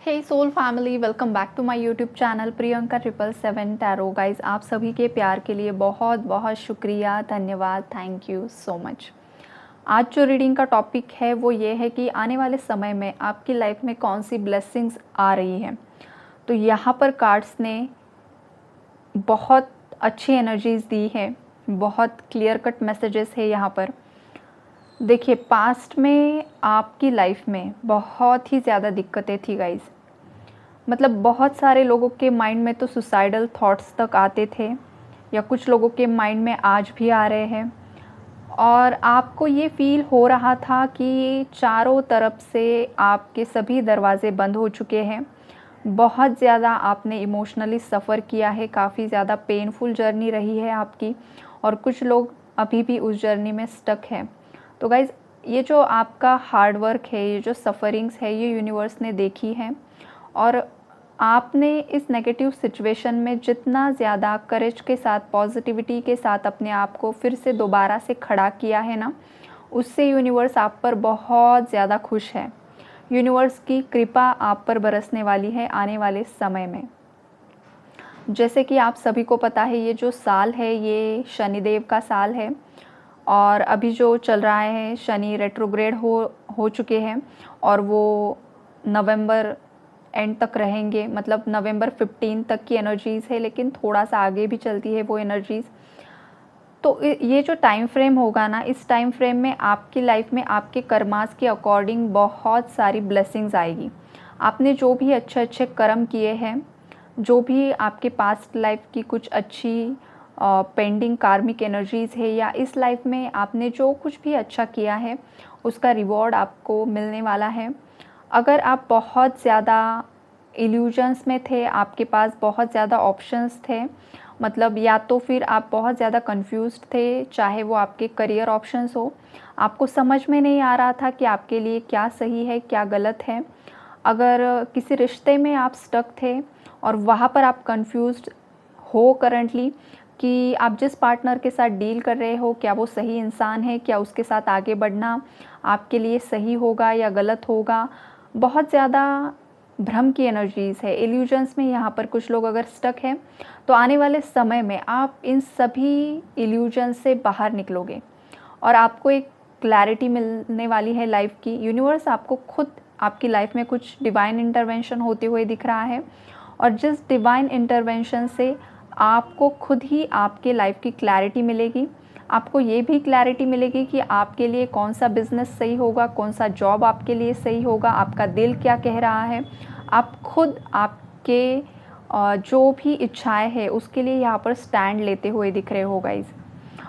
Hey soul family, welcome back to my YouTube channel Priyanka 777 tarot. Guys, आप सभी के प्यार के लिए बहुत बहुत शुक्रिया, धन्यवाद, थैंक यू सो मच। आज जो रीडिंग का टॉपिक है वो ये है कि आने वाले समय में आपकी लाइफ में कौन सी ब्लेसिंग्स आ रही है। तो यहाँ पर कार्ड्स ने बहुत अच्छी एनर्जीज दी है, बहुत क्लियर कट मैसेजेस है यहाँ पर। देखिए, पास्ट में आपकी लाइफ में बहुत ही ज़्यादा दिक्कतें थी गाइज। मतलब बहुत सारे लोगों के माइंड में तो सुसाइडल थॉट्स तक आते थे, या कुछ लोगों के माइंड में आज भी आ रहे हैं। और आपको ये फील हो रहा था कि चारों तरफ से आपके सभी दरवाजे बंद हो चुके हैं। बहुत ज़्यादा आपने इमोशनली सफ़र किया है, काफ़ी ज़्यादा पेनफुल जर्नी रही है आपकी, और कुछ लोग अभी भी उस जर्नी में स्टक हैं। तो गाइज़, ये जो आपका हार्ड वर्क है, ये जो सफ़रिंग्स है, ये यूनिवर्स ने देखी है। और आपने इस नेगेटिव सिचुएशन में जितना ज़्यादा करेज के साथ, पॉजिटिविटी के साथ अपने आप को फिर से दोबारा से खड़ा किया है ना, उससे यूनिवर्स आप पर बहुत ज़्यादा खुश है। यूनिवर्स की कृपा आप पर बरसने वाली है आने वाले समय में। जैसे कि आप सभी को पता है, ये जो साल है ये शनिदेव का साल है, और अभी जो चल रहा है शनि रेट्रोग्रेड हो चुके हैं, और वो नवंबर एंड तक रहेंगे। मतलब नवंबर 15 तक की एनर्जीज़ है, लेकिन थोड़ा सा आगे भी चलती है वो एनर्जीज़। तो ये जो टाइम फ्रेम होगा ना, इस टाइम फ्रेम में आपकी लाइफ में आपके कर्मास के अकॉर्डिंग बहुत सारी ब्लेसिंग्स आएगी। आपने जो भी अच्छे अच्छे कर्म किए हैं, जो भी आपके पास्ट लाइफ की कुछ अच्छी पेंडिंग कार्मिक एनर्जीज़ है, या इस लाइफ में आपने जो कुछ भी अच्छा किया है, उसका रिवॉर्ड आपको मिलने वाला है। अगर आप बहुत ज़्यादा इल्यूजन्स में थे, आपके पास बहुत ज़्यादा ऑप्शंस थे, मतलब या तो फिर आप बहुत ज़्यादा कंफ्यूज्ड थे, चाहे वो आपके करियर ऑप्शंस हो, आपको समझ में नहीं आ रहा था कि आपके लिए क्या सही है, क्या गलत है। अगर किसी रिश्ते में आप स्टक थे और वहाँ पर आप कंफ्यूज्ड हो करंटली कि आप जिस पार्टनर के साथ डील कर रहे हो, क्या वो सही इंसान है, क्या उसके साथ आगे बढ़ना आपके लिए सही होगा या गलत होगा, बहुत ज़्यादा भ्रम की एनर्जीज़ है, इल्यूजन्स में यहाँ पर कुछ लोग अगर स्टक हैं, तो आने वाले समय में आप इन सभी इल्यूजन्स से बाहर निकलोगे और आपको एक क्लैरिटी मिलने वाली है लाइफ की। यूनिवर्स आपको खुद आपकी लाइफ में कुछ डिवाइन इंटरवेंशन होते हुए दिख रहा है, और जिस डिवाइन इंटरवेंशन से आपको खुद ही आपके लाइफ की क्लैरिटी मिलेगी। आपको ये भी क्लैरिटी मिलेगी कि आपके लिए कौन सा बिज़नेस सही होगा, कौन सा जॉब आपके लिए सही होगा, आपका दिल क्या कह रहा है। आप खुद आपके जो भी इच्छाएं हैं उसके लिए यहाँ पर स्टैंड लेते हुए दिख रहे हो गाइज।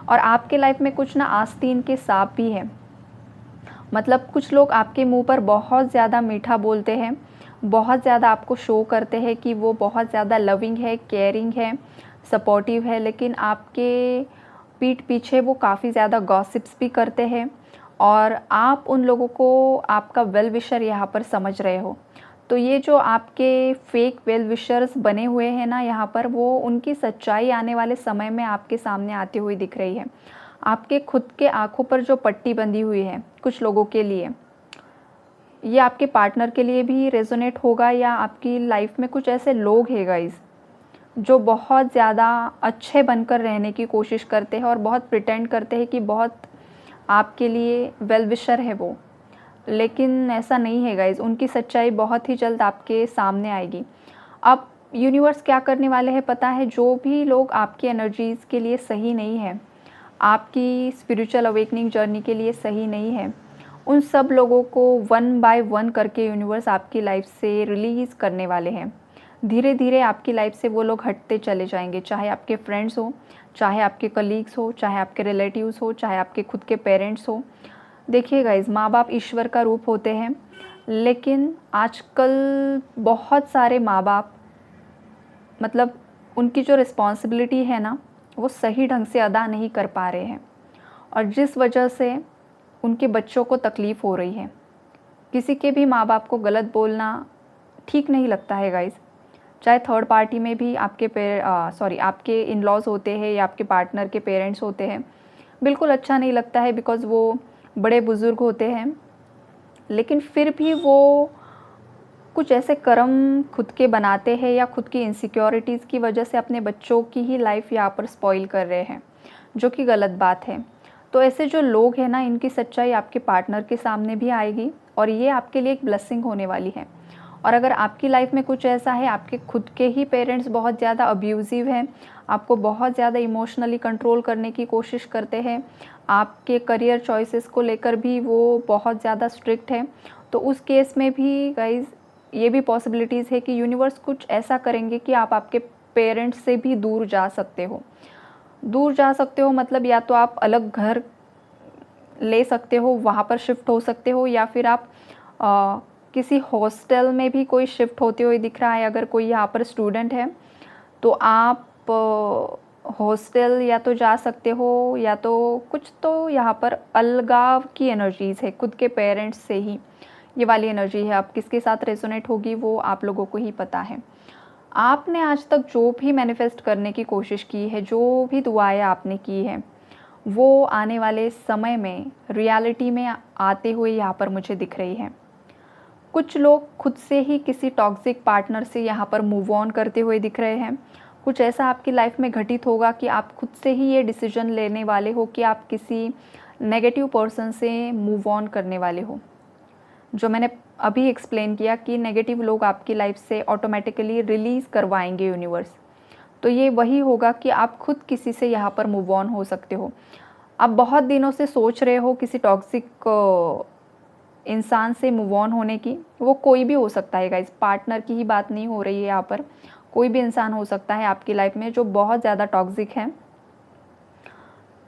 और आपके लाइफ में कुछ ना आस्तीन के सांप भी हैं। मतलब कुछ लोग आपके मुंह पर बहुत ज़्यादा मीठा बोलते हैं, बहुत ज़्यादा आपको शो करते हैं कि वो बहुत ज़्यादा लविंग है, केयरिंग है, सपोर्टिव है, लेकिन आपके पीठ पीछे वो काफ़ी ज़्यादा गॉसिप्स भी करते हैं, और आप उन लोगों को आपका वेल विशर यहाँ पर समझ रहे हो। तो ये जो आपके फेक वेल विशर्स बने हुए हैं ना यहाँ पर, वो उनकी सच्चाई आने वाले समय में आपके सामने आती हुई दिख रही है। आपके खुद के आँखों पर जो पट्टी बंधी हुई है कुछ लोगों के लिए, ये आपके पार्टनर के लिए भी रेजोनेट होगा, या आपकी लाइफ में कुछ ऐसे लोग हैं गाइस जो बहुत ज़्यादा अच्छे बनकर रहने की कोशिश करते हैं और बहुत प्रिटेंड करते हैं कि बहुत आपके लिए वेल विशर है वो, लेकिन ऐसा नहीं है गाइज। उनकी सच्चाई बहुत ही जल्द आपके सामने आएगी। अब यूनिवर्स क्या करने वाले हैं पता है? जो भी लोग आपकी एनर्जीज़ के लिए सही नहीं है, आपकी स्पिरिचुअल अवेकनिंग जर्नी के लिए सही नहीं है, उन सब लोगों को वन बाय वन करके यूनिवर्स आपकी लाइफ से रिलीज़ करने वाले हैं। धीरे धीरे आपकी लाइफ से वो लोग हटते चले जाएंगे, चाहे आपके फ्रेंड्स हो, चाहे आपके कलीग्स हो, चाहे आपके रिलेटिव्स हो, चाहे आपके खुद के पेरेंट्स हो। देखिए गाइज, माँ बाप ईश्वर का रूप होते हैं, लेकिन आजकल बहुत सारे माँ बाप, मतलब उनकी जो रिस्पॉन्सिबिलिटी है ना, वो सही ढंग से अदा नहीं कर पा रहे हैं, और जिस वजह से उनके बच्चों को तकलीफ़ हो रही है। किसी के भी माँ बाप को गलत बोलना ठीक नहीं लगता है गाइज। चाहे थर्ड पार्टी में भी आपके इन लॉज होते हैं या आपके पार्टनर के पेरेंट्स होते हैं, बिल्कुल अच्छा नहीं लगता है, बिकॉज़ वो बड़े बुज़ुर्ग होते हैं। लेकिन फिर भी वो कुछ ऐसे कर्म खुद के बनाते हैं या खुद की इनसिक्योरिटीज़ की वजह से अपने बच्चों की ही लाइफ यहाँ पर स्पॉइल कर रहे हैं, जो कि गलत बात है। तो ऐसे जो लोग हैं ना, इनकी सच्चाई आपके पार्टनर के सामने भी आएगी और ये आपके लिए एक ब्लेसिंग होने वाली है। और अगर आपकी लाइफ में कुछ ऐसा है, आपके खुद के ही पेरेंट्स बहुत ज़्यादा अब्यूज़िव हैं, आपको बहुत ज़्यादा इमोशनली कंट्रोल करने की कोशिश करते हैं, आपके करियर चॉइसेस को लेकर भी वो बहुत ज़्यादा स्ट्रिक्ट है, तो उस केस में भी गाइज़ ये भी पॉसिबिलिटीज़ है कि यूनिवर्स कुछ ऐसा करेंगे कि आप आपके पेरेंट्स से भी दूर जा सकते हो। दूर जा सकते हो मतलब या तो आप अलग घर ले सकते हो, वहाँ पर शिफ्ट हो सकते हो, या फिर आप किसी हॉस्टल में भी कोई शिफ्ट होते हुए दिख रहा है। अगर कोई यहाँ पर स्टूडेंट है तो आप हॉस्टल या तो जा सकते हो, या तो कुछ तो यहाँ पर अलगाव की एनर्जीज़ है खुद के पेरेंट्स से ही, ये वाली एनर्जी है। अब किसके साथ रेजोनेट होगी वो आप लोगों को ही पता है। आपने आज तक जो भी मैनिफेस्ट करने की कोशिश की है, जो भी दुआएं आपने की है, वो आने वाले समय में रियलिटी में आते हुए यहाँ पर मुझे दिख रही है। कुछ लोग खुद से ही किसी टॉक्सिक पार्टनर से यहाँ पर मूव ऑन करते हुए दिख रहे हैं। कुछ ऐसा आपकी लाइफ में घटित होगा कि आप खुद से ही ये डिसीजन लेने वाले हो कि आप किसी नेगेटिव पर्सन से मूव ऑन करने वाले हो। जो मैंने अभी एक्सप्लेन किया कि नेगेटिव लोग आपकी लाइफ से ऑटोमेटिकली रिलीज़ करवाएंगे यूनिवर्स, तो ये वही होगा कि आप खुद किसी से यहाँ पर मूव ऑन हो सकते हो। आप बहुत दिनों से सोच रहे हो किसी टॉक्सिक इंसान से मूव ऑन होने की, वो कोई भी हो सकता है गाइस, पार्टनर की ही बात नहीं हो रही है यहाँ पर, कोई भी इंसान हो सकता है आपकी लाइफ में जो बहुत ज़्यादा टॉक्सिक है।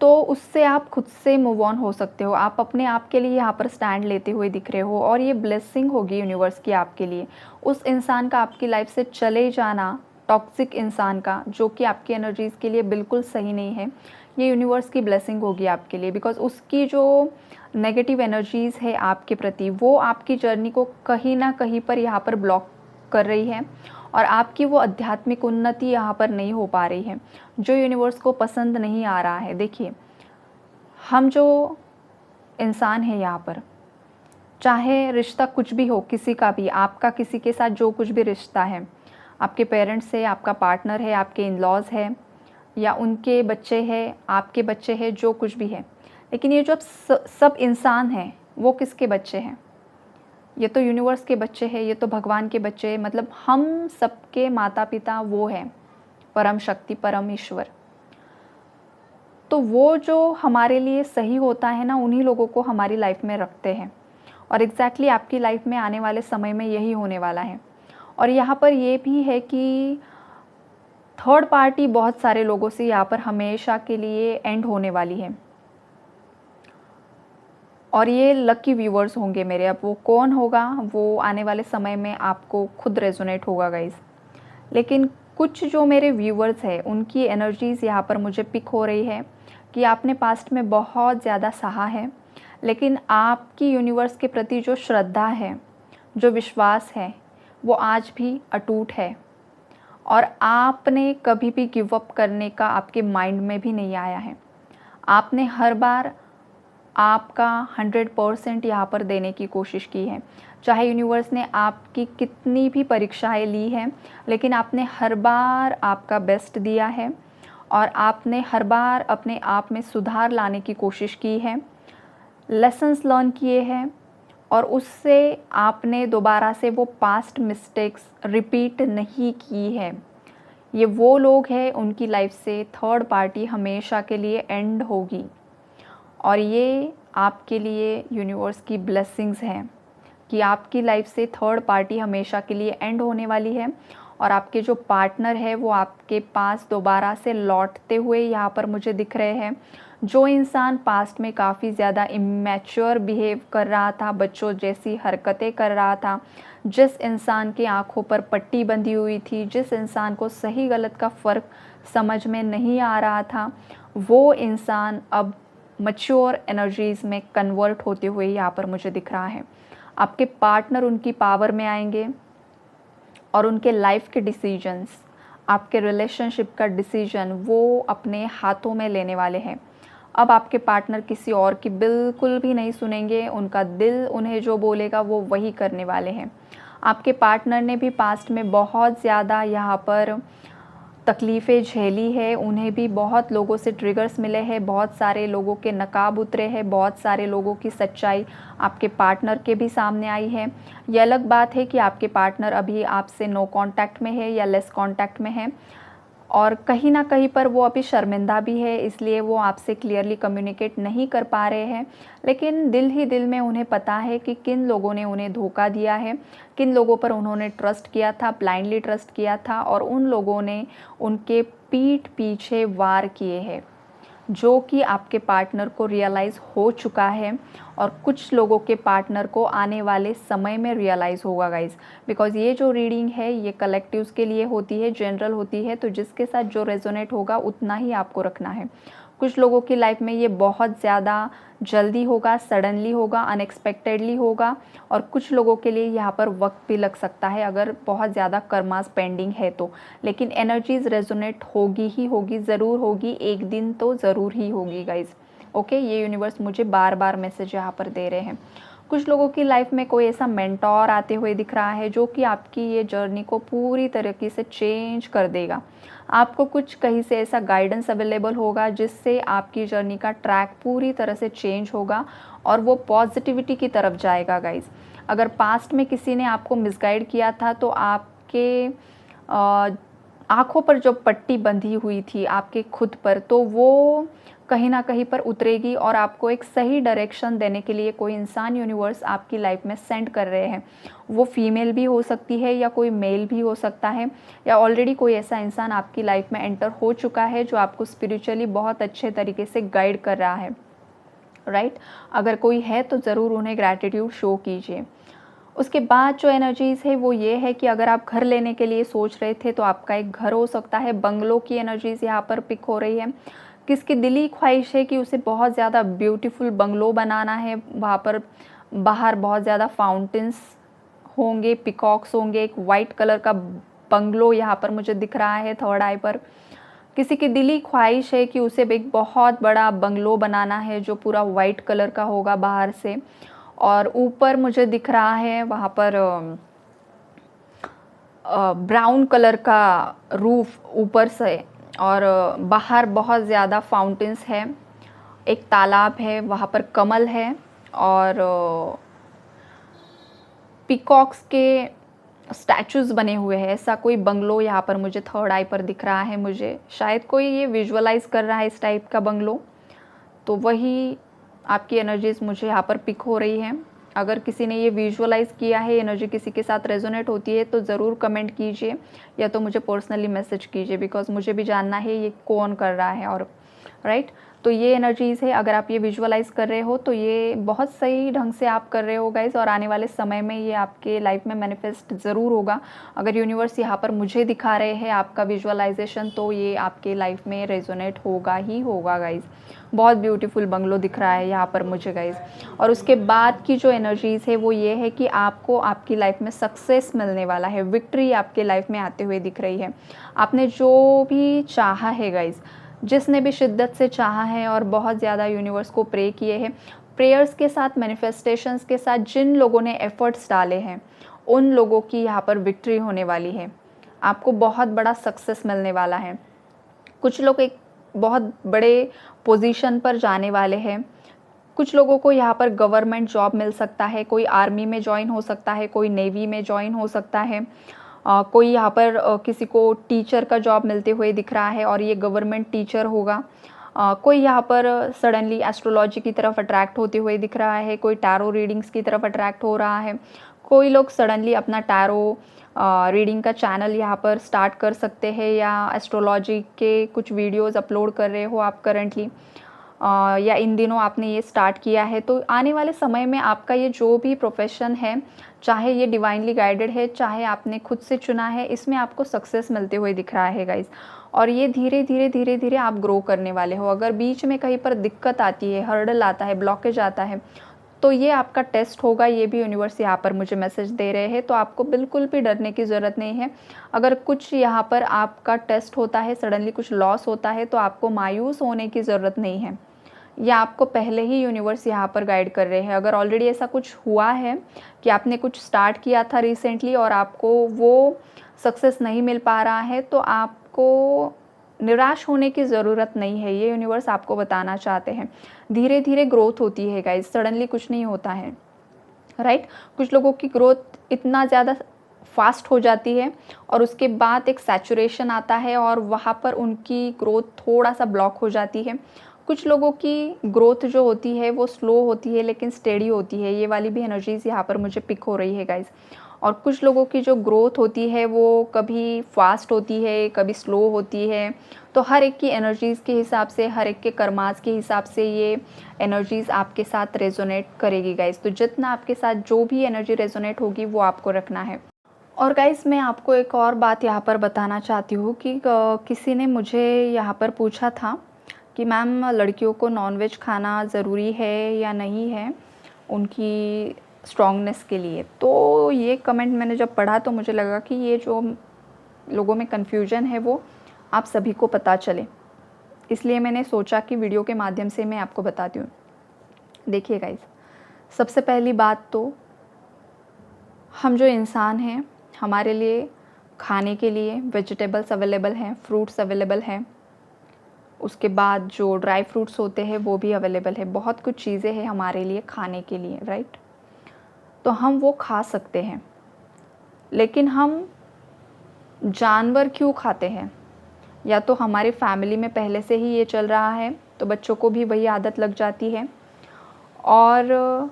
तो उससे आप खुद से मूव ऑन हो सकते हो। आप अपने आप के लिए यहाँ पर स्टैंड लेते हुए दिख रहे हो और ये ब्लेसिंग होगी यूनिवर्स की आपके लिए। उस इंसान का आपकी लाइफ से चले जाना, टॉक्सिक इंसान का, जो कि आपकी एनर्जीज़ के लिए बिल्कुल सही नहीं है, ये यूनिवर्स की ब्लेसिंग होगी आपके लिए। बिकॉज उसकी जो नेगेटिव एनर्जीज़ है आपके प्रति, वो आपकी जर्नी को कहीं ना कहीं पर यहाँ पर ब्लॉक कर रही है और आपकी वो आध्यात्मिक उन्नति यहाँ पर नहीं हो पा रही है, जो यूनिवर्स को पसंद नहीं आ रहा है। देखिए, हम जो इंसान है यहाँ पर, चाहे रिश्ता कुछ भी हो, किसी का भी, आपका किसी के साथ जो कुछ भी रिश्ता है, आपके पेरेंट्स है, आपका पार्टनर है, आपके इन लॉज है, या उनके बच्चे हैं, आपके बच्चे हैं, जो कुछ भी है, लेकिन ये जो सब इंसान हैं, वो किसके बच्चे हैं? ये तो यूनिवर्स के बच्चे हैं, ये तो भगवान के बच्चे हैं। मतलब हम सबके माता पिता वो हैं, परम शक्ति, परम ईश्वर। तो वो जो हमारे लिए सही होता है ना, उन्हीं लोगों को हमारी लाइफ में रखते हैं। और एग्जैक्टली आपकी लाइफ में आने वाले समय में यही होने वाला है। और यहाँ पर ये भी है कि थर्ड पार्टी बहुत सारे लोगों से यहाँ पर हमेशा के लिए एंड होने वाली है। और ये लकी व्यूअर्स होंगे मेरे। अब वो कौन होगा, वो आने वाले समय में आपको खुद रेजोनेट होगा गाइस। लेकिन कुछ जो मेरे व्यूअर्स हैं, उनकी एनर्जीज़ यहाँ पर मुझे पिक हो रही है कि आपने पास्ट में बहुत ज़्यादा सहा है, लेकिन आपकी यूनिवर्स के प्रति जो श्रद्धा है, जो विश्वास है, वो आज भी अटूट है। और आपने कभी भी गिव अप करने का आपके माइंड में भी नहीं आया है। आपने हर बार आपका 100% यहाँ पर देने की कोशिश की है। चाहे यूनिवर्स ने आपकी कितनी भी परीक्षाएं ली हैं, लेकिन आपने हर बार आपका बेस्ट दिया है और आपने हर बार अपने आप में सुधार लाने की कोशिश की है, लेसन्स लर्न किए हैं, और उससे आपने दोबारा से वो पास्ट मिस्टेक्स रिपीट नहीं की है। ये वो लोग हैं, उनकी लाइफ से थर्ड पार्टी हमेशा के लिए एंड होगी। और ये आपके लिए यूनिवर्स की ब्लेसिंग्स हैं कि आपकी लाइफ से थर्ड पार्टी हमेशा के लिए एंड होने वाली है और आपके जो पार्टनर है वो आपके पास दोबारा से लौटते हुए यहाँ पर मुझे दिख रहे हैं। जो इंसान पास्ट में काफ़ी ज़्यादा इमैच्योर बिहेव कर रहा था, बच्चों जैसी हरकतें कर रहा था, जिस इंसान की आंखों पर पट्टी बंधी हुई थी, जिस इंसान को सही गलत का फ़र्क समझ में नहीं आ रहा था, वो इंसान अब मैच्योर एनर्जीज़ में कन्वर्ट होते हुए यहाँ पर मुझे दिख रहा है। आपके पार्टनर उनकी पावर में आएंगे और उनके लाइफ के डिसीजंस, आपके रिलेशनशिप का डिसीजन वो अपने हाथों में लेने वाले हैं। अब आपके पार्टनर किसी और की बिल्कुल भी नहीं सुनेंगे, उनका दिल उन्हें जो बोलेगा वो वही करने वाले हैं। आपके पार्टनर ने भी पास्ट में बहुत ज़्यादा यहाँ पर तकलीफ़ें झेली है, उन्हें भी बहुत लोगों से ट्रिगर्स मिले हैं, बहुत सारे लोगों के नकाब उतरे हैं, बहुत सारे लोगों की सच्चाई आपके पार्टनर के भी सामने आई है। ये अलग बात है कि आपके पार्टनर अभी आपसे नो कांटेक्ट में है या लेस कांटेक्ट में है, और कहीं ना कहीं पर वो अभी शर्मिंदा भी है, इसलिए वो आपसे क्लियरली कम्युनिकेट नहीं कर पा रहे हैं। लेकिन दिल ही दिल में उन्हें पता है कि किन लोगों ने उन्हें धोखा दिया है, किन लोगों पर उन्होंने ट्रस्ट किया था, ब्लाइंडली ट्रस्ट किया था, और उन लोगों ने उनके पीठ पीछे वार किए हैं, जो कि आपके पार्टनर को रियलाइज़ हो चुका है, और कुछ लोगों के पार्टनर को आने वाले समय में रियलाइज़ होगा गाइज़। बिकॉज़ ये जो रीडिंग है ये कलेक्टिव्स के लिए होती है, जनरल होती है, तो जिसके साथ जो रेजोनेट होगा उतना ही आपको रखना है। कुछ लोगों की लाइफ में ये बहुत ज़्यादा जल्दी होगा, सडनली होगा, अनएक्सपेक्टेडली होगा, और कुछ लोगों के लिए यहाँ पर वक्त भी लग सकता है अगर बहुत ज़्यादा कर्मास पेंडिंग है तो। लेकिन एनर्जीज रेजोनेट होगी ही होगी, ज़रूर होगी, एक दिन तो ज़रूर ही होगी गाइज। ओके, ये यूनिवर्स मुझे बार बार मैसेज यहाँ पर दे रहे हैं। कुछ लोगों की लाइफ में कोई ऐसा मेंटोर आते हुए दिख रहा है जो कि आपकी ये जर्नी को पूरी तरीके से चेंज कर देगा। आपको कुछ कहीं से ऐसा गाइडेंस अवेलेबल होगा जिससे आपकी जर्नी का ट्रैक पूरी तरह से चेंज होगा और वो पॉजिटिविटी की तरफ जाएगा गाइज। अगर पास्ट में किसी ने आपको मिसगाइड किया था तो आपके आँखों पर जो पट्टी बंधी हुई थी आपके खुद पर, तो वो कहीं ना कहीं पर उतरेगी और आपको एक सही डायरेक्शन देने के लिए कोई इंसान यूनिवर्स आपकी लाइफ में सेंड कर रहे हैं। वो फीमेल भी हो सकती है या कोई मेल भी हो सकता है, या ऑलरेडी कोई ऐसा इंसान आपकी लाइफ में एंटर हो चुका है जो आपको स्पिरिचुअली बहुत अच्छे तरीके से गाइड कर रहा है, राइट। अगर कोई है तो ज़रूर उन्हें ग्रैटिट्यूड शो कीजिए। उसके बाद जो एनर्जीज़ है वो ये है कि अगर आप घर लेने के लिए सोच रहे थे तो आपका एक घर हो सकता है। बंगलो की एनर्जीज़ यहाँ पर पिक हो रही है। किसकी दिली ख्वाहिश है कि उसे बहुत ज़्यादा ब्यूटीफुल बंगलो बनाना है, वहाँ पर बाहर बहुत ज़्यादा फाउंटेन्स होंगे, पिकॉक्स होंगे, एक वाइट कलर का बंगलो यहाँ पर मुझे दिख रहा है थर्ड आई पर। किसी की दिली ख्वाहिश है कि उसे एक बहुत बड़ा बंगलो बनाना है जो पूरा वाइट कलर का होगा बाहर से, और ऊपर मुझे दिख रहा है वहाँ पर ब्राउन कलर का रूफ ऊपर से, और बाहर बहुत ज़्यादा फाउंटेन्स है, एक तालाब है, वहाँ पर कमल है, और पीकॉक्स के स्टैचूज़ बने हुए हैं। ऐसा कोई बंगलो यहाँ पर मुझे थर्ड आई पर दिख रहा है। मुझे शायद कोई ये विजुअलाइज कर रहा है इस टाइप का बंगलो, तो वही आपकी एनर्जीज़ मुझे यहाँ पर पिक हो रही है। अगर किसी ने ये विजुअलाइज़ किया है, एनर्जी किसी के साथ रेजोनेट होती है, तो ज़रूर कमेंट कीजिए या तो मुझे पर्सनली मैसेज कीजिए, बिकॉज मुझे भी जानना है ये कौन कर रहा है। और राइट, तो ये एनर्जीज़ है। अगर आप ये विजुअलाइज़ कर रहे हो तो ये बहुत सही ढंग से आप कर रहे हो गाइज, और आने वाले समय में ये आपके लाइफ में मैनिफेस्ट ज़रूर होगा। अगर यूनिवर्स यहाँ पर मुझे दिखा रहे हैं आपका विजुअलाइजेशन, तो ये आपके लाइफ में रेजोनेट होगा ही होगा गाइज। बहुत ब्यूटीफुल बंगलो दिख रहा है यहाँ पर मुझे गाइज। और उसके बाद की जो एनर्जीज़ है वो ये है कि आपको आपकी लाइफ में सक्सेस मिलने वाला है, विक्ट्री आपके लाइफ में आते हुए दिख रही है। आपने जो भी चाहा है गाइज, जिसने भी शिद्दत से चाहा है और बहुत ज़्यादा यूनिवर्स को प्रे किए हैं, प्रेयर्स के साथ, मैनिफेस्टेशंस के साथ जिन लोगों ने एफर्ट्स डाले हैं, उन लोगों की यहाँ पर विक्ट्री होने वाली है। आपको बहुत बड़ा सक्सेस मिलने वाला है। कुछ लोग एक बहुत बड़े पोजीशन पर जाने वाले हैं। कुछ लोगों को यहाँ पर गवर्नमेंट जॉब मिल सकता है, कोई आर्मी में ज्वाइन हो सकता है, कोई नेवी में ज्वाइन हो सकता है, कोई यहाँ पर किसी को टीचर का जॉब मिलते हुए दिख रहा है और ये गवर्नमेंट टीचर होगा। कोई यहाँ पर सडनली एस्ट्रोलॉजी की तरफ अट्रैक्ट होते हुए दिख रहा है, कोई टैरो रीडिंग्स की तरफ अट्रैक्ट हो रहा है। कोई लोग सडनली अपना टैरो रीडिंग का चैनल यहाँ पर स्टार्ट कर सकते हैं, या एस्ट्रोलॉजी के कुछ वीडियोस अपलोड कर रहे हो आप करंटली, या इन दिनों आपने ये स्टार्ट किया है, तो आने वाले समय में आपका ये जो भी प्रोफेशन है, चाहे ये डिवाइनली गाइडेड है, चाहे आपने खुद से चुना है, इसमें आपको सक्सेस मिलते हुए दिख रहा है गाइज। और ये धीरे धीरे आप ग्रो करने वाले हो। अगर बीच में कहीं पर दिक्कत आती है, हर्डल आता है, ब्लॉकेज आता है, तो ये आपका टेस्ट होगा। ये भी यूनिवर्स यहाँ पर मुझे मैसेज दे रहे हैं, तो आपको बिल्कुल भी डरने की ज़रूरत नहीं है। अगर कुछ यहाँ पर आपका टेस्ट होता है, सडनली कुछ लॉस होता है, तो आपको मायूस होने की ज़रूरत नहीं है। या आपको पहले ही यूनिवर्स यहाँ पर गाइड कर रहे हैं। अगर ऑलरेडी ऐसा कुछ हुआ है कि आपने कुछ स्टार्ट किया था रिसेंटली और आपको वो सक्सेस नहीं मिल पा रहा है, तो आपको निराश होने की ज़रूरत नहीं है। ये यूनिवर्स आपको बताना चाहते हैं। धीरे धीरे ग्रोथ होती है गाइस, सडनली कुछ नहीं होता है, राइट। कुछ लोगों की ग्रोथ इतना ज़्यादा फास्ट हो जाती है और उसके बाद एक सैचुरेशन आता है और वहाँ पर उनकी ग्रोथ थोड़ा सा ब्लॉक हो जाती है। कुछ लोगों की ग्रोथ जो होती है वो स्लो होती है लेकिन स्टेडी होती है। ये वाली भी एनर्जीज़ यहाँ पर मुझे पिक हो रही है गाइस। और कुछ लोगों की जो ग्रोथ होती है वो कभी फास्ट होती है, कभी स्लो होती है। तो हर एक की एनर्जीज़ के हिसाब से, हर एक के कर्मास के हिसाब से ये एनर्जीज़ आपके साथ रेजोनेट करेगी गाइस। तो जितना आपके साथ जो भी एनर्जी रेजोनेट होगी वो आपको रखना है। और गाइस मैं आपको एक और बात यहाँ पर बताना चाहती हूँ कि किसी ने मुझे यहाँ पर पूछा था कि मैम लड़कियों को नॉनवेज खाना ज़रूरी है या नहीं है उनकी स्ट्रॉन्गनेस के लिए। तो ये कमेंट मैंने जब पढ़ा तो मुझे लगा कि ये जो लोगों में कन्फ्यूजन है वो आप सभी को पता चले, इसलिए मैंने सोचा कि वीडियो के माध्यम से मैं आपको बताती हूँ। देखिए गाइस, सबसे पहली बात तो हम जो इंसान हैं, हमारे लिए खाने के लिए वेजिटेबल्स अवेलेबल हैं, फ्रूट्स अवेलेबल हैं। उसके बाद जो ड्राई फ्रूट्स होते हैं वो भी अवेलेबल है। बहुत कुछ चीज़ें हैं हमारे लिए खाने के लिए, राइट। तो हम वो खा सकते हैं, लेकिन हम जानवर क्यों खाते हैं? या तो हमारी फैमिली में पहले से ही ये चल रहा है तो बच्चों को भी वही आदत लग जाती है, और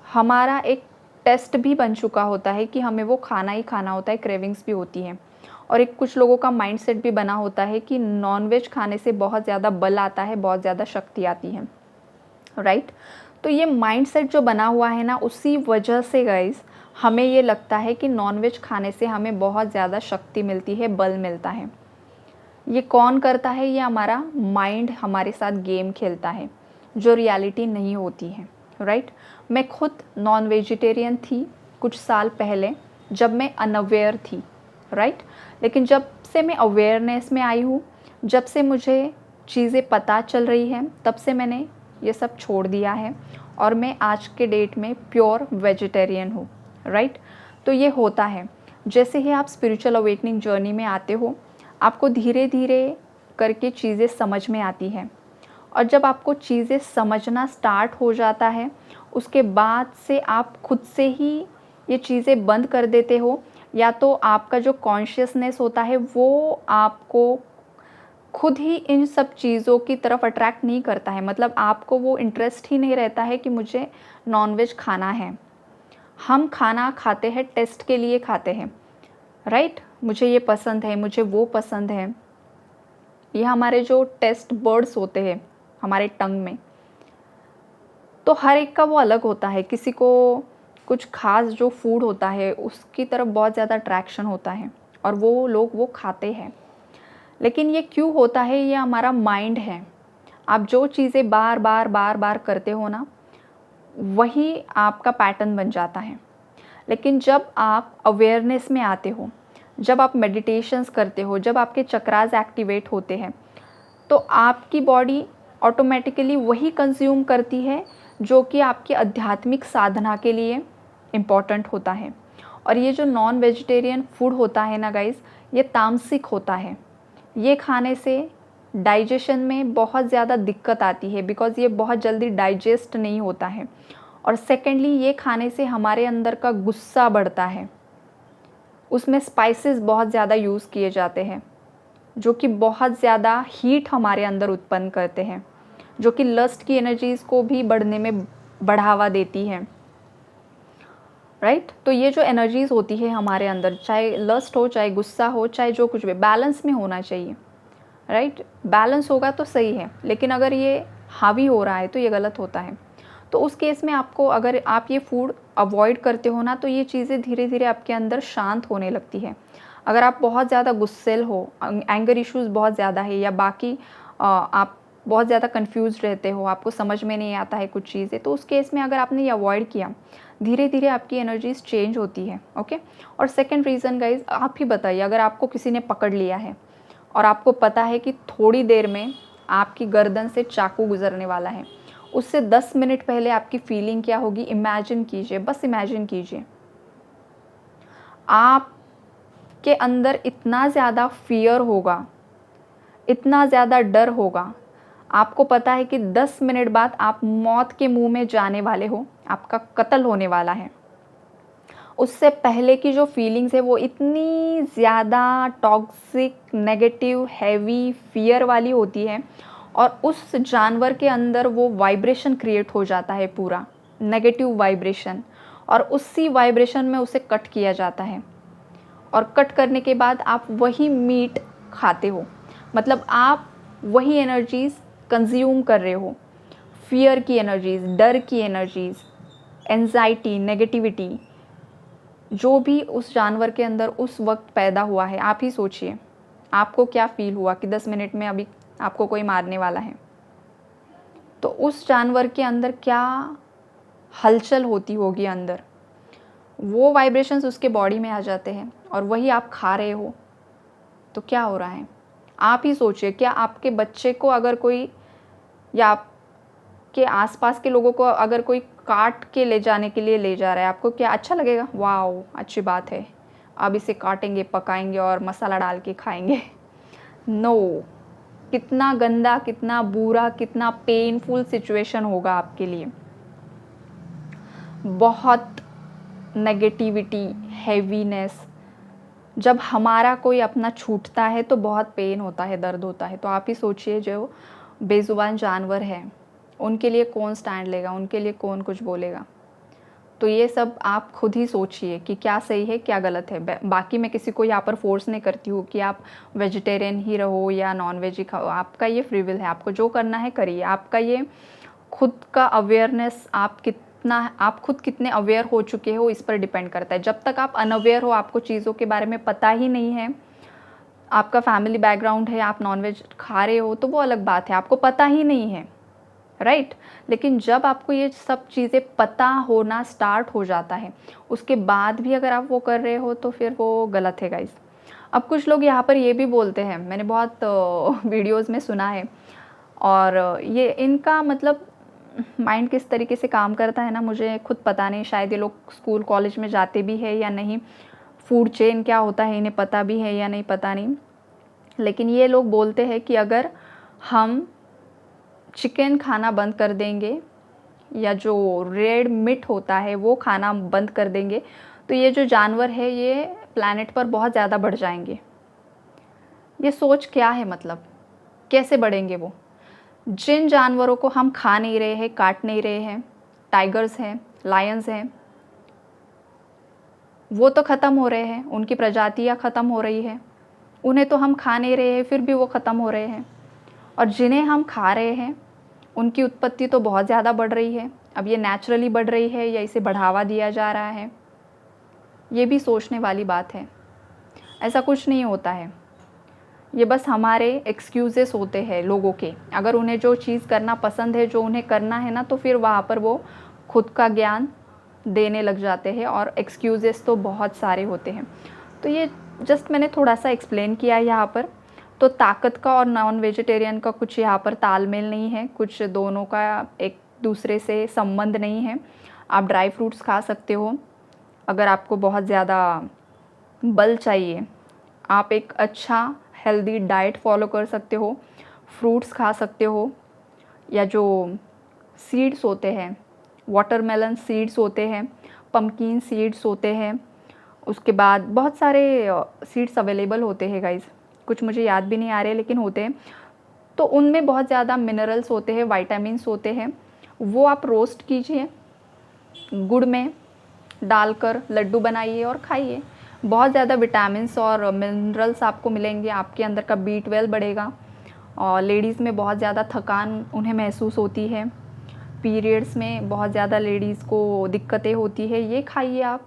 हमारा एक टेस्ट भी बन चुका होता है कि हमें वो खाना ही खाना होता है, क्रेविंग्स भी होती हैं। और एक कुछ लोगों का माइंडसेट भी बना होता है कि नॉनवेज खाने से बहुत ज़्यादा बल आता है, बहुत ज़्यादा शक्ति आती है, राइट। तो ये माइंडसेट जो बना हुआ है ना, उसी वजह से गाइस हमें ये लगता है कि नॉनवेज खाने से हमें बहुत ज़्यादा शक्ति मिलती है, बल मिलता है। ये कौन करता है? ये हमारा माइंड हमारे साथ गेम खेलता है जो रियलिटी नहीं होती है, राइट। मैं खुद नॉन वेजिटेरियन थी कुछ साल पहले जब मैं अनअवेयर थी, राइट। लेकिन जब से मैं अवेयरनेस में आई हूँ, जब से मुझे चीज़ें पता चल रही हैं, तब से मैंने ये सब छोड़ दिया है और मैं आज के डेट में प्योर वेजिटेरियन हूँ, राइट। तो ये होता है, जैसे ही आप स्पिरिचुअल अवेकनिंग जर्नी में आते हो, आपको धीरे धीरे करके चीज़ें समझ में आती है। और जब आपको चीज़ें समझना स्टार्ट हो जाता है, उसके बाद से आप खुद से ही ये चीज़ें बंद कर देते हो, या तो आपका जो कॉन्शियसनेस होता है वो आपको खुद ही इन सब चीज़ों की तरफ अट्रैक्ट नहीं करता है। मतलब आपको वो इंटरेस्ट ही नहीं रहता है कि मुझे नॉनवेज खाना है। हम खाना खाते हैं टेस्ट के लिए खाते हैं, राइट। मुझे ये पसंद है, मुझे वो पसंद है। ये हमारे जो टेस्ट बर्ड्स होते हैं हमारे टंग में, तो हर एक का वो अलग होता है। किसी को कुछ खास जो फूड होता है उसकी तरफ बहुत ज़्यादा अट्रैक्शन होता है और वो लोग वो खाते हैं। लेकिन ये क्यों होता है? ये हमारा माइंड है। आप जो चीज़ें बार बार बार बार करते हो ना, वही आपका पैटर्न बन जाता है। लेकिन जब आप अवेयरनेस में आते हो, जब आप मेडिटेशंस करते हो, जब आपके चक्रास एक्टिवेट होते हैं, तो आपकी बॉडी ऑटोमेटिकली वही कंज्यूम करती है जो कि आपकी आध्यात्मिक साधना के लिए इम्पॉर्टेंट होता है। और ये जो नॉन वेजिटेरियन फूड होता है ना गाइस, ये तामसिक होता है। ये खाने से डाइजेशन में बहुत ज़्यादा दिक्कत आती है, बिकॉज़ ये बहुत जल्दी डाइजेस्ट नहीं होता है। और सेकेंडली, ये खाने से हमारे अंदर का गुस्सा बढ़ता है। उसमें स्पाइसेस बहुत ज़्यादा यूज़ किए जाते हैं जो कि बहुत ज़्यादा हीट हमारे अंदर उत्पन्न करते हैं, जो कि लस्ट की एनर्जीज़ को भी बढ़ने में बढ़ावा देती है, राइट। तो ये जो एनर्जीज़ होती है हमारे अंदर, चाहे लस्ट हो, चाहे गुस्सा हो, चाहे जो कुछ भी, बैलेंस में होना चाहिए, राइट। बैलेंस होगा तो सही है, लेकिन अगर ये हावी हो रहा है तो ये गलत होता है। तो उस केस में आपको, अगर आप ये फूड अवॉइड करते हो ना, तो ये चीज़ें धीरे धीरे आपके अंदर शांत होने लगती है। अगर आप बहुत ज़्यादा गुस्सेल हो, एंगर इश्यूज़ बहुत ज़्यादा है, या बाकी आप बहुत ज़्यादा कंफ्यूज रहते हो, आपको समझ में नहीं आता है कुछ चीज़ें, तो उस केस में अगर आपने ये अवॉइड किया, धीरे धीरे आपकी एनर्जीज चेंज होती है, ओके। और सेकंड रीज़न गाइज, आप ही बताइए, अगर आपको किसी ने पकड़ लिया है और आपको पता है कि थोड़ी देर में आपकी गर्दन से चाकू गुजरने वाला है, उससे 10 मिनट पहले आपकी फीलिंग क्या होगी, इमेजिन कीजिए, बस इमेजिन कीजिए। आपके अंदर इतना ज़्यादा फ़ियर होगा, इतना ज़्यादा डर होगा। आपको पता है कि 10 मिनट बाद आप मौत के मुंह में जाने वाले हो, आपका कत्ल होने वाला है। उससे पहले की जो फीलिंग्स है वो इतनी ज़्यादा टॉक्सिक, नेगेटिव, हैवी, फ़ियर वाली होती है, और उस जानवर के अंदर वो वाइब्रेशन क्रिएट हो जाता है, पूरा नेगेटिव वाइब्रेशन, और उसी वाइब्रेशन में उसे कट किया जाता है। और कट करने के बाद आप वही मीट खाते हो, मतलब आप वही एनर्जीज़ कंज्यूम कर रहे हो, फ़ियर की एनर्जीज़, डर की एनर्जीज़, एंजाइटी, नेगेटिविटी, जो भी उस जानवर के अंदर उस वक्त पैदा हुआ है। आप ही सोचिए, आपको क्या फ़ील हुआ कि 10 मिनट में अभी आपको कोई मारने वाला है, तो उस जानवर के अंदर क्या हलचल होती होगी अंदर। वो वाइब्रेशंस उसके बॉडी में आ जाते हैं, और वही आप खा रहे हो, तो क्या हो रहा है। आप ही सोचिए, क्या आपके बच्चे को अगर कोई, या आपके आसपास के लोगों को अगर कोई काट के ले जाने के लिए ले जा रहा है, आपको क्या अच्छा लगेगा? वाओ, अच्छी बात है, अब इसे काटेंगे, पकाएंगे और मसाला डाल के खाएंगे। नो, कितना गंदा, कितना बुरा, कितना पेनफुल सिचुएशन होगा आपके लिए। बहुत नेगेटिविटी, हैवीनेस, जब हमारा कोई अपना छूटता है तो बहुत पेन होता है, दर्द होता है। तो आप ही सोचिए, जो बेज़ुबान जानवर हैं उनके लिए कौन स्टैंड लेगा, उनके लिए कौन कुछ बोलेगा। तो ये सब आप खुद ही सोचिए कि क्या सही है, क्या गलत है। बाकी मैं किसी को यहाँ पर फोर्स नहीं करती हूँ कि आप वेजिटेरियन ही रहो या नॉन वेज ही खाओ, आपका ये फ्री विल है, आपको जो करना है करिए। आपका ये खुद का अवेयरनेस, आप खुद कितने अवेयर हो चुके हो, इस पर डिपेंड करता है। जब तक आप अनअवेयर हो, आपको चीज़ों के बारे में पता ही नहीं है, आपका फैमिली बैकग्राउंड है, आप नॉनवेज खा रहे हो, तो वो अलग बात है, आपको पता ही नहीं है, राइट। लेकिन जब आपको ये सब चीज़ें पता होना स्टार्ट हो जाता है, उसके बाद भी अगर आप वो कर रहे हो, तो फिर वो गलत है गाइस। अब कुछ लोग यहाँ पर ये भी बोलते हैं, मैंने बहुत वीडियोज़ में सुना है, और ये इनका मतलब माइंड किस तरीके से काम करता है ना, मुझे खुद पता नहीं। शायद ये लोग स्कूल कॉलेज में जाते भी है या नहीं, फूड चेन क्या होता है इन्हें पता भी है या नहीं, पता नहीं। लेकिन ये लोग बोलते हैं कि अगर हम चिकन खाना बंद कर देंगे, या जो रेड मीट होता है वो खाना बंद कर देंगे, तो ये जो जानवर है ये प्लैनेट पर बहुत ज़्यादा बढ़ जाएंगे। ये सोच क्या है, मतलब कैसे बढ़ेंगे वो? जिन जानवरों को हम खा नहीं रहे हैं, काट नहीं रहे हैं, टाइगर्स हैं, लायंस हैं, वो तो ख़त्म हो रहे हैं, उनकी प्रजातियाँ ख़त्म हो रही है। उन्हें तो हम खा नहीं रहे हैं, फिर भी वो ख़त्म हो रहे हैं। और जिन्हें हम खा रहे हैं उनकी उत्पत्ति तो बहुत ज़्यादा बढ़ रही है। अब ये नेचुरली बढ़ रही है या इसे बढ़ावा दिया जा रहा है, ये भी सोचने वाली बात है। ऐसा कुछ नहीं होता है, ये बस हमारे एक्सक्यूज़ेस होते हैं लोगों के। अगर उन्हें जो चीज़ करना पसंद है, जो उन्हें करना है ना, तो फिर वहाँ पर वो खुद का ज्ञान देने लग जाते हैं, और एक्सक्यूज़ेस तो बहुत सारे होते हैं। तो ये जस्ट मैंने थोड़ा सा एक्सप्लेन किया है यहाँ पर। तो ताकत का और नॉन वेजिटेरियन का कुछ यहाँ पर तालमेल नहीं है, कुछ दोनों का एक दूसरे से संबंध नहीं है। आप ड्राई फ्रूट्स खा सकते हो, अगर आपको बहुत ज़्यादा बल चाहिए। आप एक अच्छा हेल्दी डाइट फॉलो कर सकते हो, फ्रूट्स खा सकते हो, या जो सीड्स होते हैं, वाटरमेलन सीड्स होते हैं, पम्पकिन सीड्स होते हैं, उसके बाद बहुत सारे सीड्स अवेलेबल होते हैं गाइस, कुछ मुझे याद भी नहीं आ रहे लेकिन होते हैं। तो उनमें बहुत ज़्यादा मिनरल्स होते हैं, विटामिन्स होते हैं। वो आप रोस्ट कीजिए, गुड़ में डालकर लड्डू बनाइए और खाइए। बहुत ज़्यादा विटामिन्स और मिनरल्स आपको मिलेंगे, आपके अंदर का B12 बढ़ेगा। और लेडीज़ में बहुत ज़्यादा थकान उन्हें महसूस होती है, पीरियड्स में बहुत ज़्यादा लेडीज़ को दिक्कतें होती है, ये खाइए आप,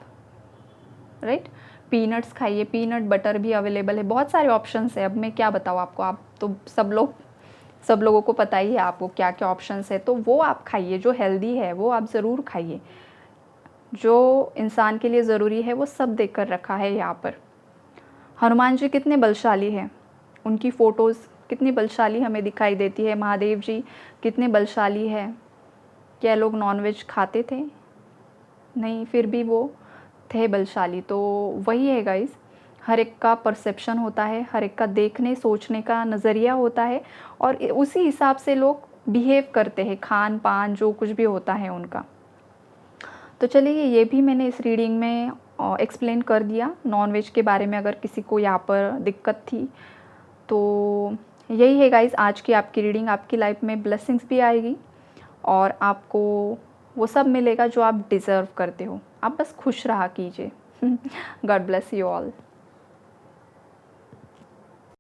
राइट। पीनट्स खाइए, पीनट बटर भी अवेलेबल है, बहुत सारे ऑप्शंस है। अब मैं क्या बताऊँ आपको, आप तो सब लोगों को पता ही है आपको क्या क्या ऑप्शंस है। तो वो आप खाइए, जो हेल्दी है वो आप ज़रूर खाइए। जो इंसान के लिए ज़रूरी है वो सब देख कर रखा है यहाँ पर। हनुमान जी कितने बलशाली हैं, उनकी फ़ोटोज़ कितनी बलशाली हमें दिखाई देती है। महादेव जी कितने बलशाली है, क्या लोग नॉनवेज खाते थे? नहीं, फिर भी वो थे बलशाली। तो वही है गाइस, हर एक का परसेप्शन होता है, हर एक का देखने सोचने का नज़रिया होता है और उसी हिसाब से लोग बिहेव करते हैं, खान पान जो कुछ भी होता है उनका। तो चलिए ये भी मैंने इस रीडिंग में एक्सप्लेन कर दिया नॉनवेज के बारे में, अगर किसी को यहाँ पर दिक्कत थी। तो यही है गाइस आज की आपकी रीडिंग। आपकी लाइफ में ब्लेसिंग्स भी आएगी और आपको वो सब मिलेगा जो आप डिज़र्व करते हो। आप बस खुश रहा कीजिए। God bless you all.